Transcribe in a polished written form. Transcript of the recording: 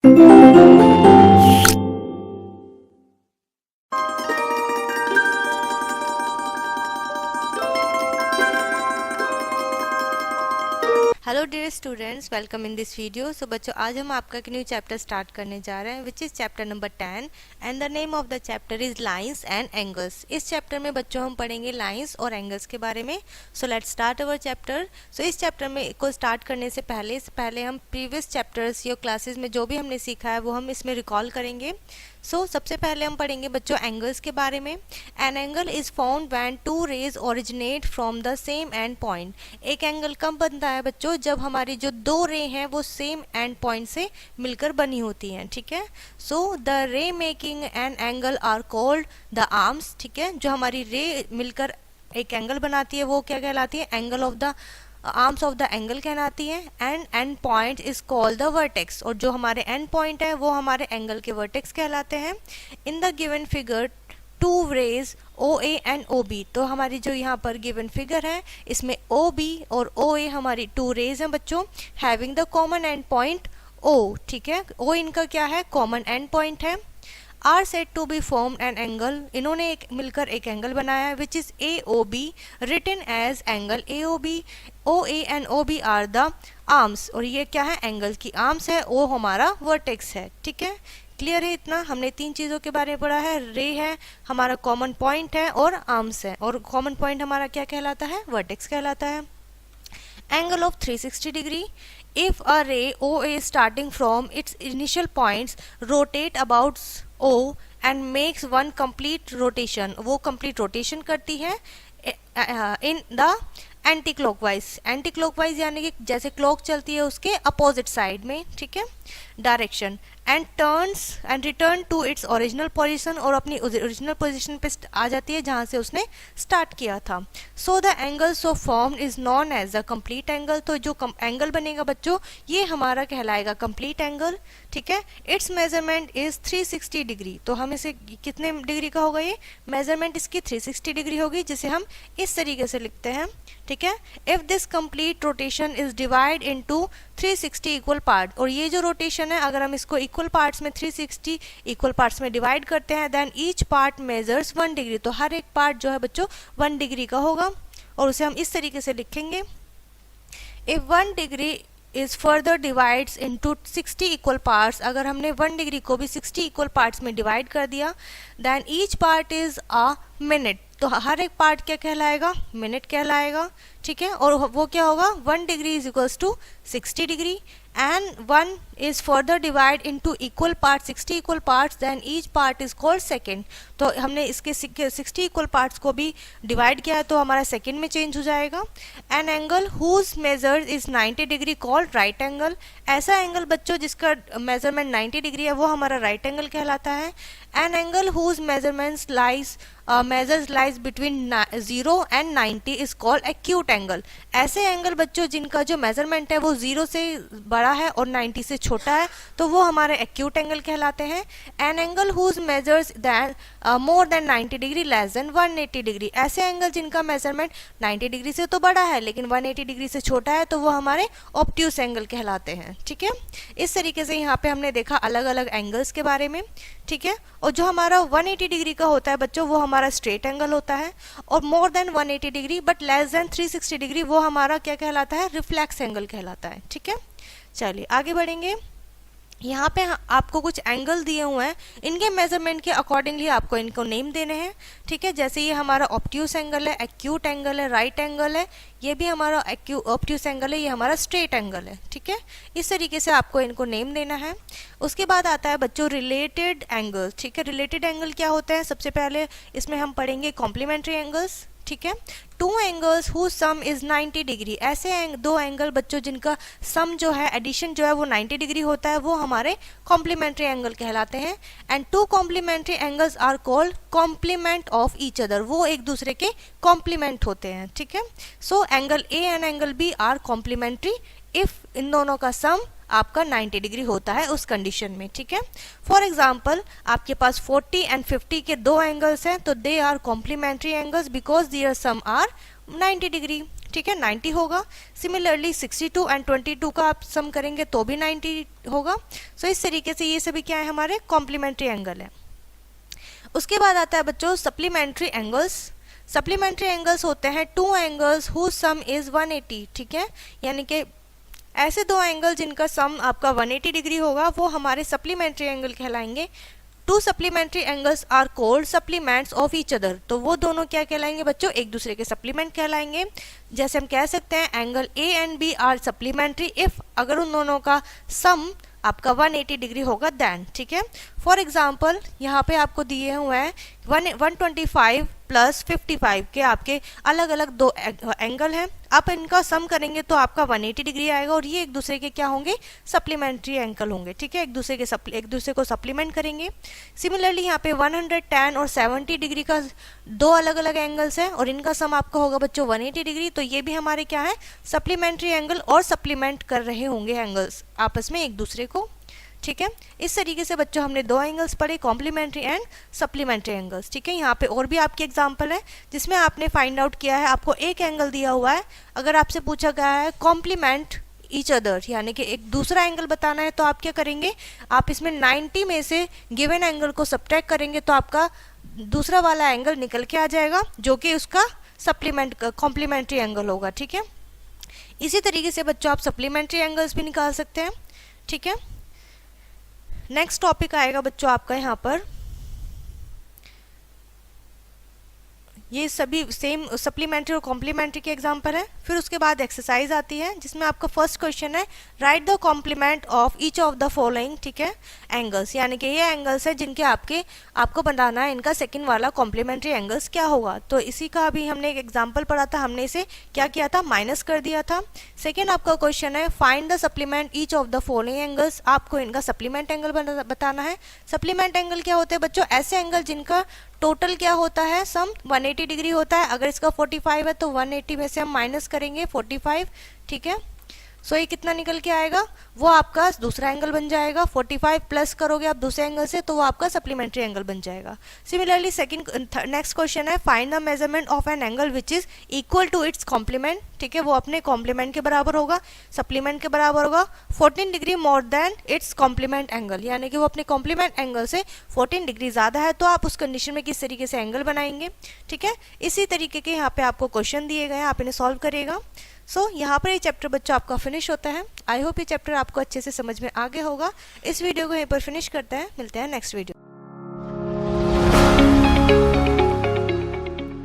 Hello dear students, welcome in this video. So बच्चों, आज हम आपका एक न्यू चैप्टर स्टार्ट करने जा रहे हैं which is chapter number 10 and the name of the chapter is lines and angles. इस चैप्टर में बच्चों हम पढ़ेंगे लाइंस और एंगल्स के बारे में। So let's start our chapter. So इस चैप्टर में को स्टार्ट करने से पहले हम प्रीवियस चैप्टर्स या क्लासेस में जो भी हमने सीखा है वो हम इसमें रिकॉल करेंगे। सबसे पहले हम पढ़ेंगे बच्चों एंगल्स के बारे में। An angle is found when two rays originate from the same end point. एक एंगल कब बनता है बच्चों? जब हमारी जो दो रे हैं वो सेम एंड पॉइंट से मिलकर बनी होती हैं। ठीक है। The ray making an angle are called the arms. ठीक है। जो हमारी रे मिलकर एक एंगल बनाती है वो क्या कहलाती है? Angle of the arms of the angle कहलाती है। And and point is called the vertex. और जो हमारे एंड पॉइंट है वो हमारे एंगल के वर्टेक्स कहलाते हैं। In the given figure two rays O A and O B. तो हमारी जो यहाँ पर गिवन फिगर है इसमें ओ बी और ओ ए हमारी टू रेज हैं बच्चों, having the common end point O. ठीक है। ओ इनका क्या है? कॉमन एंड पॉइंट है। Are said to be form an angle. इन्होंने मिलकर एक एंगल बनाया है which is A O B, written as angle A O B. O A and O B are the arms. और ये क्या है? एंगल की आर्म्स है। ओ हमारा वर्टेक्स है। ठीक है। क्लियर है? इतना हमने तीन चीज़ों के बारे में पढ़ा है। रे है, हमारा कॉमन पॉइंट है और आर्म्स है। और कॉमन पॉइंट हमारा क्या कहलाता है? वर्टेक्स कहलाता है। Angle of 360 degree. If a ray OA starting from its initial points rotate about O and makes one complete rotation, वो complete rotation करती है in the anti clockwise. Anti clockwise यानी कि जैसे क्लॉक चलती है उसके अपोजिट साइड में। ठीक है। Direction and turns and return to its original position. और अपनी ओरिजिनल पोजीशन पे आ जाती है जहां से उसने स्टार्ट किया था। So the angle so form is known as the complete angle. तो जो एंगल बनेगा बच्चों ये हमारा कहलाएगा कंप्लीट एंगल। ठीक है। It's measurement is 360 degree. तो हम इसे कितने डिग्री का होगा? ये मेजरमेंट इसकी 360 डिग्री होगी, जिसे हम इस तरीके से लिखते हैं। ठीक है। If this complete rotation is divide into 360 equal part. और ये जो रोटेशन है अगर हम इसको इक्वल पार्ट्स में 360 इक्वल पार्ट्स में डिवाइड करते हैं then each part measures 1 degree. तो हर एक पार्ट जो है बच्चों 1 डिग्री का होगा। और उसे हम इस तरीके से लिखेंगे। If 1 degree is further divides into 60 equal parts. अगर हमने 1 डिग्री को भी 60 इक्वल पार्ट्स में डिवाइड कर दिया then each part is a minute. तो हर एक पार्ट क्या कहलाएगा? मिनट कहलाएगा। ठीक है। और वो क्या होगा? 1 degree is equals to 60 degree and 1 is further divide into equal parts 60 equal parts then each part is called second। तो हमने इसके 60 इक्वल पार्ट्स को भी डिवाइड किया है तो हमारा सेकेंड में चेंज हो जाएगा। An angle whose measure is 90 degree called right angle. ऐसा एंगल बच्चों जिसका मेजरमेंट 90 डिग्री है वो हमारा राइट एंगल कहलाता है। An angle whose measurements measures lies between 0 and 90 is called acute angle. ऐसे एंगल बच्चों जिनका जो मेजरमेंट है वो 0 से बड़ा है और 90 से छोटा है तो वो हमारे एक्यूट एंगल कहलाते हैं। An angle whose measures more than 90 degree less than 180 degree. ऐसे एंगल जिनका मेजरमेंट 90 डिग्री से तो बड़ा है लेकिन 180 डिग्री से छोटा है तो वो हमारे ऑब्ट्यूस एंगल कहलाते हैं। ठीक है। इस तरीके से यहाँ पे हमने देखा अलग अलग एंगल्स के बारे में। ठीक है। और जो हमारा 180 डिग्री का होता है बच्चों वो हमारा स्ट्रेट एंगल होता है। और more than 180 degree but less than 360 degree वो हमारा क्या कहलाता है? रिफ्लेक्स एंगल कहलाता है। ठीक है। चलिए आगे बढ़ेंगे। यहाँ पे आपको कुछ एंगल दिए हुए हैं, इनके मेजरमेंट के अकॉर्डिंगली आपको इनको नेम देने हैं। ठीक है। जैसे ये हमारा ऑब्ट्यूस एंगल है, एक्यूट एंगल है, राइट एंगल है। ये भी हमारा ऑब्ट्यूस एंगल है, ये हमारा स्ट्रेट एंगल है। ठीक है। इस तरीके से आपको इनको नेम देना है। उसके बाद आता है बच्चों रिलेटेड एंगल। ठीक है। रिलेटेड एंगल क्या होता है? सबसे पहले इसमें हम पढ़ेंगे कॉम्प्लीमेंट्री एंगल्स। ठीक है। Two angles whose sum is 90 degree. ऐसे दो एंगल बच्चों जिनका सम जो है एडिशन जो है वो 90 डिग्री होता है वो हमारे कॉम्प्लीमेंट्री एंगल कहलाते हैं। And two complementary angles are called complement of each other. वो एक दूसरे के कॉम्प्लीमेंट होते हैं। ठीक है। So angle A and angle B are complementary if इन दोनों का सम आपका 90 डिग्री होता है उस कंडीशन में। ठीक है। फॉर एग्जाम्पल आपके पास 40 एंड 50 के दो एंगल्स हैं तो they are complementary angles because their sum are 90 degree. ठीक है, 90 होगा। सिमिलरली 62 एंड 22 का आप सम करेंगे तो भी 90 होगा। सो इस तरीके से ये सभी क्या है, हमारे कॉम्प्लीमेंट्री एंगल है। उसके बाद आता है बच्चों सप्लीमेंट्री एंगल्स। सप्लीमेंट्री एंगल्स होते हैं two angles whose sum is 180, ठीक है, यानी कि ऐसे दो एंगल जिनका सम आपका 180 डिग्री होगा वो हमारे सप्लीमेंट्री एंगल कहलाएंगे। Two supplementary angles are called supplements of each other, तो वो दोनों क्या कहलाएंगे बच्चों, एक दूसरे के सप्लीमेंट कहलाएंगे। जैसे हम कह सकते हैं angle A and B are supplementary if, अगर उन दोनों का सम आपका 180 डिग्री होगा देन, ठीक है। फॉर एग्जाम्पल यहाँ पे आपको दिए हुए हैं 125 प्लस 55 के आपके अलग अलग दो एंगल हैं, आप इनका सम करेंगे तो आपका 180 डिग्री आएगा और ये एक दूसरे के क्या होंगे, सप्लीमेंट्री एंगल होंगे, ठीक है, एक दूसरे को सप्लीमेंट करेंगे। सिमिलरली यहाँ पे 110 और 70 डिग्री का दो अलग अलग एंगल्स हैं और इनका सम आपका होगा बच्चों 180 डिग्री, तो ये भी हमारे क्या है, सप्लीमेंट्री एंगल और सप्लीमेंट कर रहे होंगे एंगल्स आपस में एक दूसरे को, ठीक है। इस तरीके से बच्चों हमने दो एंगल्स पढ़े, कॉम्प्लीमेंट्री एंड सप्लीमेंट्री एंगल्स, ठीक है। यहाँ पे और भी आपकी एग्जांपल है जिसमें आपने फाइंड आउट किया है, आपको एक एंगल दिया हुआ है, अगर आपसे पूछा गया है कॉम्प्लीमेंट ईच अदर, यानी कि एक दूसरा एंगल बताना है, तो आप क्या करेंगे, आप इसमें 90 में से गिवन एंगल को सब्ट्रैक्ट करेंगे तो आपका दूसरा वाला एंगल निकल के आ जाएगा जो कि उसका कॉम्प्लीमेंट्री एंगल होगा, ठीक है। इसी तरीके से बच्चों आप सप्लीमेंट्री एंगल्स भी निकाल सकते हैं, ठीक है। नेक्स्ट टॉपिक आएगा बच्चों आपका यहाँ पर, ये सभी सेम सप्लीमेंट्री और कॉम्प्लीमेंट्री के एग्जांपल है। फिर उसके बाद एक्सरसाइज आती है जिसमें आपका फर्स्ट क्वेश्चन है write the complement of each of the following, ठीक है, एंगल्स, यानी कि ये एंगल्स है जिनके आपको बताना है इनका सेकंड वाला कॉम्प्लीमेंट्री एंगल्स क्या होगा। तो इसी का अभी हमने एक एग्जाम्पल पढ़ा था, हमने इसे क्या किया था, माइनस कर दिया था। सेकेंड आपका क्वेश्चन है find the supplement each of the following angles, आपको इनका सप्लीमेंट एंगल बताना है। सप्लीमेंट एंगल क्या होते हैं बच्चों, ऐसे एंगल जिनका टोटल क्या होता है, सम 180 डिग्री होता है। अगर इसका 45 है तो 180 में से हम माइनस करेंगे 45, ठीक है। सो ये कितना निकल के आएगा, वो आपका दूसरा एंगल बन जाएगा। 45 प्लस करोगे आप दूसरे एंगल से तो वो आपका सप्लीमेंट्री एंगल बन जाएगा। सिमिलरली नेक्स्ट क्वेश्चन है find the measurement of an angle which is equal to its complement, ठीक है, वो अपने कॉम्प्लीमेंट के बराबर होगा, सप्लीमेंट के बराबर होगा 14 degree more than its complement angle, यानी कि वो अपने कॉम्प्लीमेंट एंगल से 14 डिग्री ज़्यादा है। तो आप उस कंडीशन में किस तरीके से एंगल बनाएंगे, ठीक है। इसी तरीके के यहाँ पे आपको क्वेश्चन दिए गए हैं, आप इन्हें सॉल्व करिएगा। सो यहाँ पर ये चैप्टर बच्चों आपका फिनिश होता है। आई होप ये चैप्टर आपको अच्छे से समझ में आ गया होगा। इस वीडियो को यहीं पर फिनिश करते हैं, मिलते हैं नेक्स्ट वीडियो।